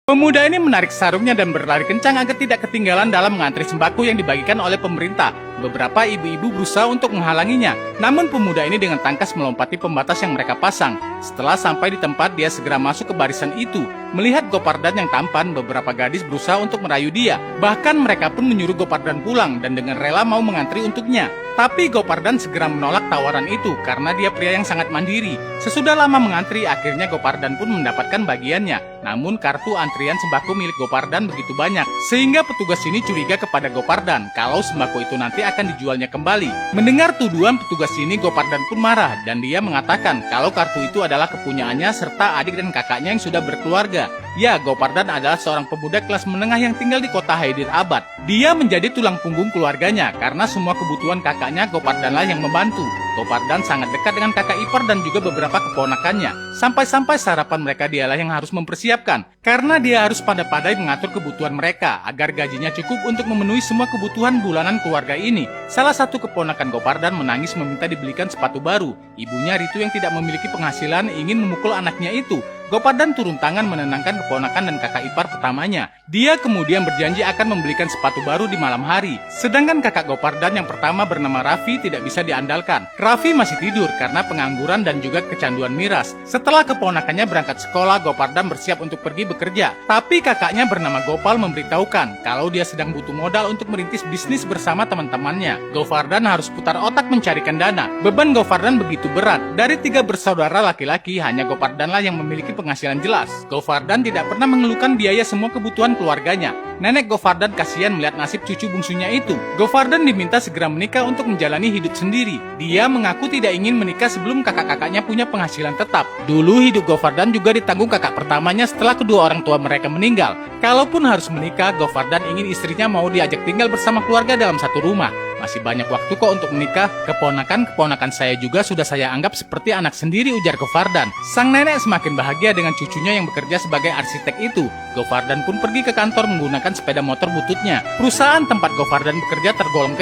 Pemuda ini menarik sarungnya dan berlari kencang agar tidak ketinggalan dalam mengantri sembako yang dibagikan oleh pemerintah. Beberapa ibu-ibu berusaha untuk menghalanginya, namun pemuda ini dengan tangkas melompati pembatas yang mereka pasang. Setelah sampai di tempat, dia segera masuk ke barisan itu. Melihat Gopardan yang tampan, beberapa gadis berusaha untuk merayu dia. Bahkan mereka pun menyuruh Gopardan pulang dan dengan rela mau mengantri untuknya. Tapi Gopardan segera menolak tawaran itu karena dia pria yang sangat mandiri. Sesudah lama mengantri, akhirnya Gopardan pun mendapatkan bagiannya. Namun kartu antrian sembako milik Gopardan begitu banyak, sehingga petugas ini curiga kepada Gopardan kalau sembako itu nanti akan dijualnya kembali. Mendengar tuduhan petugas ini, Gopardan pun marah dan dia mengatakan kalau kartu itu adalah kepunyaannya serta adik dan kakaknya yang sudah berkeluarga. Ya, Gopardan adalah seorang pemuda kelas menengah yang tinggal di kota Hyderabad. Dia menjadi tulang punggung keluarganya karena semua kebutuhan kakaknya Gopardanlah yang membantu. Gopardan sangat dekat dengan kakak ipar dan juga beberapa keponakannya. Sampai-sampai sarapan mereka dialah yang harus mempersiapkan, karena dia harus pandai-pandai mengatur kebutuhan mereka agar gajinya cukup untuk memenuhi semua kebutuhan bulanan keluarga ini. Salah satu keponakan Gopardan menangis meminta dibelikan sepatu baru. Ibunya Ritu yang tidak memiliki penghasilan ingin memukul anaknya itu. Gopardan turun tangan menenangkan keponakan dan kakak ipar pertamanya. Dia kemudian berjanji akan membelikan sepatu baru di malam hari. Sedangkan kakak Gopardan yang pertama bernama Raffi tidak bisa diandalkan. Raffi masih tidur karena pengangguran dan juga kecanduan miras. Setelah keponakannya berangkat sekolah, Gopardan bersiap untuk pergi bekerja. Tapi kakaknya bernama Gopal memberitahukan kalau dia sedang butuh modal untuk merintis bisnis bersama teman-temannya. Gopardan harus putar otak mencarikan dana. Beban Gopardan begitu berat. Dari 3 bersaudara laki-laki, hanya Gopardanlah yang memiliki penghasilan jelas. Gopardan tidak pernah mengeluhkan biaya semua kebutuhan keluarganya. Nenek Gopardan kasihan melihat nasib cucu bungsunya itu. Gopardan diminta segera menikah untuk menjalani hidup sendiri. Dia mengaku tidak ingin menikah sebelum kakak-kakaknya punya penghasilan tetap. Dulu hidup Gopardan juga ditanggung kakak pertamanya setelah kedua orang tua mereka meninggal. Kalaupun harus menikah, Gopardan ingin istrinya mau diajak tinggal bersama keluarga dalam satu rumah. Masih banyak waktu kok untuk menikah. Keponakan-keponakan saya juga sudah saya anggap seperti anak sendiri, ujar Gopardan. Sang nenek semakin bahagia dengan cucunya yang bekerja sebagai arsitek itu. Gopardan pun pergi ke kantor menggunakan sepeda motor bututnya. Perusahaan tempat Gopardan bekerja tergolong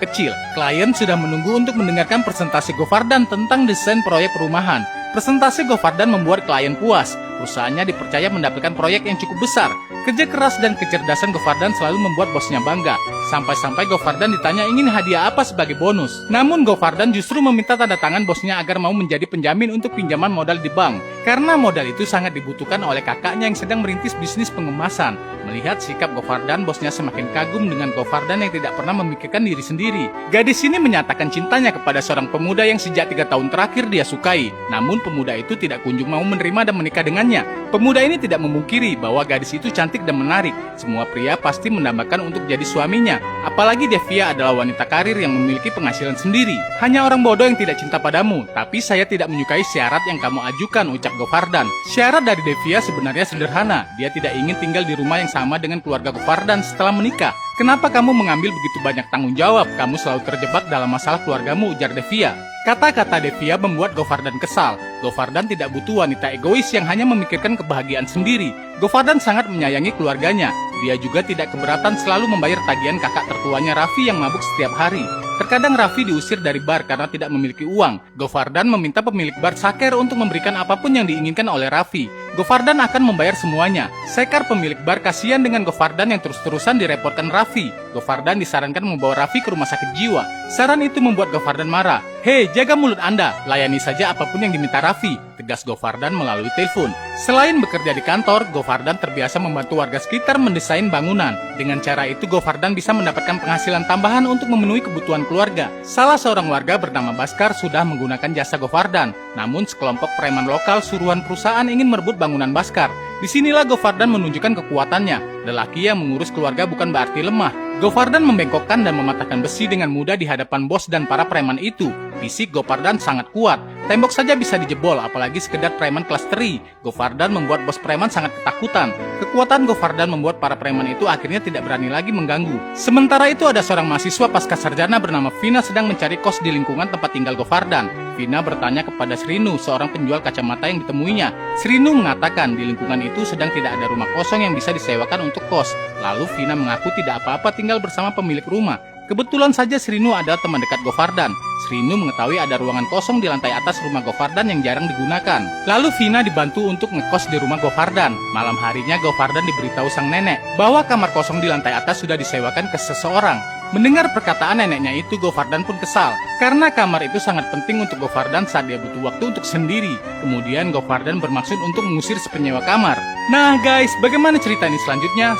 kecil. Klien sudah menunggu untuk mendengarkan presentasi Gopardan tentang desain proyek perumahan. Presentasi Gopardan membuat klien puas. Perusahaannya dipercaya mendapatkan proyek yang cukup besar. Kerja keras dan kecerdasan Gopardan selalu membuat bosnya bangga. Sampai-sampai Gopardan ditanya ingin hadiah apa sebagai bonus. Namun Gopardan justru meminta tanda tangan bosnya agar mau menjadi penjamin untuk pinjaman modal di bank. Karena modal itu sangat dibutuhkan oleh kakaknya yang sedang merintis bisnis pengemasan. Melihat sikap Gopardan, bosnya semakin kagum dengan Gopardan yang tidak pernah memikirkan diri sendiri. Gadis ini menyatakan cintanya kepada seorang pemuda yang sejak 3 tahun terakhir dia sukai. Namun pemuda itu tidak kunjung mau menerima dan menikah dengannya. Pemuda ini tidak memungkiri bahwa gadis itu cantik dan menarik. Semua pria pasti mendambakan untuk jadi suaminya. Apalagi Devia adalah wanita karir yang memiliki penghasilan sendiri. Hanya orang bodoh yang tidak cinta padamu. Tapi saya tidak menyukai syarat yang kamu ajukan, ucap Gopardan. Syarat dari Devia sebenarnya sederhana. Dia tidak ingin tinggal di rumah yang sama dengan keluarga Gopardan setelah menikah. Kenapa kamu mengambil begitu banyak tanggung jawab? Kamu selalu terjebak dalam masalah keluargamu, ujar Devia. Kata-kata Devia membuat Gopardan kesal. Gopardan tidak butuh wanita egois yang hanya memikirkan kebahagiaan sendiri. Gopardan sangat menyayangi keluarganya. Dia juga tidak keberatan selalu membayar tagihan kakak tertuanya Raffi yang mabuk setiap hari. Terkadang Raffi diusir dari bar karena tidak memiliki uang. Gopardan meminta pemilik bar Saker untuk memberikan apapun yang diinginkan oleh Raffi. Gopardan akan membayar semuanya. Sekar pemilik bar kasihan dengan Gopardan yang terus-terusan direpotkan Raffi. Gopardan disarankan membawa Raffi ke rumah sakit jiwa. Saran itu membuat Gopardan marah. Hei, jaga mulut Anda, layani saja apapun yang diminta Raffi, tegas Gopardan melalui telepon. Selain bekerja di kantor, Gopardan terbiasa membantu warga sekitar mendesain bangunan. Dengan cara itu, Gopardan bisa mendapatkan penghasilan tambahan untuk memenuhi kebutuhan keluarga. Salah seorang warga bernama Baskar sudah menggunakan jasa Gopardan. Namun sekelompok preman lokal suruhan perusahaan ingin merebut bangunan Baskar. Disinilah Gopardan menunjukkan kekuatannya. Lelaki yang mengurus keluarga bukan berarti lemah. Gopardan membengkokkan dan mematahkan besi dengan mudah di hadapan bos dan para preman itu. Fisik Gopardan sangat kuat. Tembok saja bisa dijebol, apalagi sekedar preman kelas teri. Gopardan membuat bos preman sangat ketakutan. Kekuatan Gopardan membuat para preman itu akhirnya tidak berani lagi mengganggu. Sementara itu ada seorang mahasiswa pasca sarjana bernama Vina sedang mencari kos di lingkungan tempat tinggal Gopardan. Vina bertanya kepada Srinu, seorang penjual kacamata yang ditemuinya. Srinu mengatakan di lingkungan itu sedang tidak ada rumah kosong yang bisa disewakan untuk kos. Lalu Vina mengaku tidak apa-apa tinggal bersama pemilik rumah. Kebetulan saja Srinu adalah teman dekat Gopardan. Srinu mengetahui ada ruangan kosong di lantai atas rumah Govardan yang jarang digunakan. Lalu Vina dibantu untuk ngekos di rumah Govardan. Malam harinya Govardan diberitahu sang nenek bahwa kamar kosong di lantai atas sudah disewakan ke seseorang. Mendengar perkataan neneknya itu, Govardan pun kesal, karena kamar itu sangat penting untuk Govardan saat dia butuh waktu untuk sendiri. Kemudian Govardan bermaksud untuk mengusir si penyewa kamar. Nah guys, bagaimana cerita ini selanjutnya?